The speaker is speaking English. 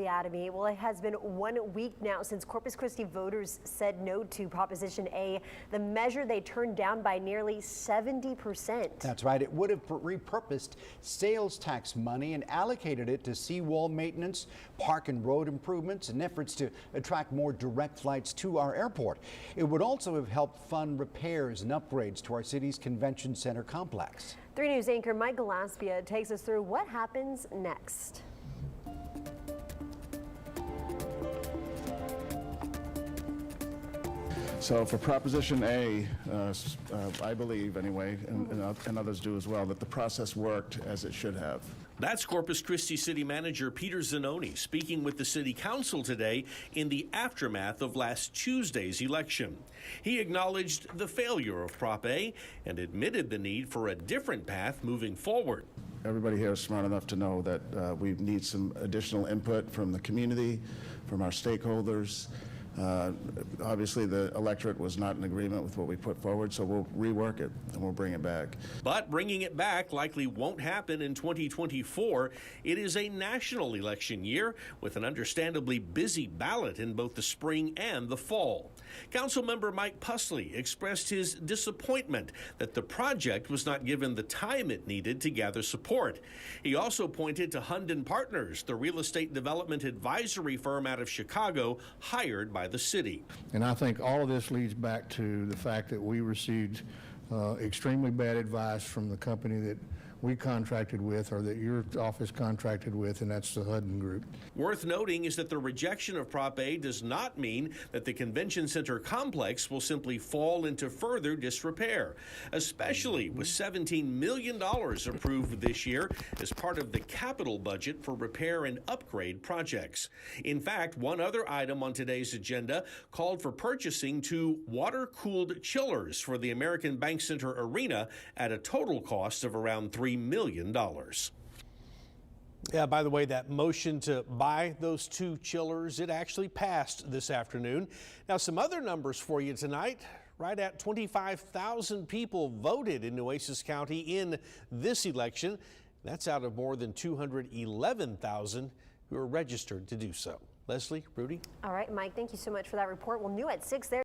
Well, it has been 1 week now since Corpus Christi voters said no to Proposition A, the measure they turned down by nearly 70%. That's right. It would have repurposed sales tax money and allocated it to seawall maintenance, park and road improvements, and efforts to attract more direct flights to our airport. It would also have helped fund repairs and upgrades to our city's convention center complex. 3 News anchor Mike Gillespie takes us through what happens next. So for Proposition A, I believe anyway, and others do as well, that the process worked as it should have. That's Corpus Christi City Manager Peter Zanoni speaking with the City Council today in the aftermath of last Tuesday's election. He acknowledged the failure of Prop A and admitted the need for a different path moving forward. Everybody here is smart enough to know that we need some additional input from the community, from our stakeholders. Obviously, the electorate was not in agreement with what we put forward, so we'll rework it and we'll bring it back. But bringing it back likely won't happen in 2024. It is a national election year with an understandably busy ballot in both the spring and the fall. Councilmember Mike Pusley expressed his disappointment that the project was not given the time it needed to gather support. He also pointed to Hunden Partners, the real estate development advisory firm out of Chicago, hired by the city. And I think all of this leads back to the fact that we received extremely bad advice from the company that we contracted with, or that your office contracted with, and that's the Hudden Group. Worth noting is that the rejection of Prop A does not mean that the convention center complex will simply fall into further disrepair, especially with $17 million approved this year as part of the capital budget for repair and upgrade projects. In fact, one other item on today's agenda called for purchasing 2 water-cooled chillers for the American Bank Center Arena at a total cost of around $3 million. Yeah, by the way, that motion to buy those 2 chillers, it actually passed this afternoon. Now, some other numbers for you tonight. Right at 25,000 people voted in Nueces County in this election. That's out of more than 211,000 who are registered to do so. Leslie, Rudy? All right, Mike, thank you so much for that report. Well, new at 6 there.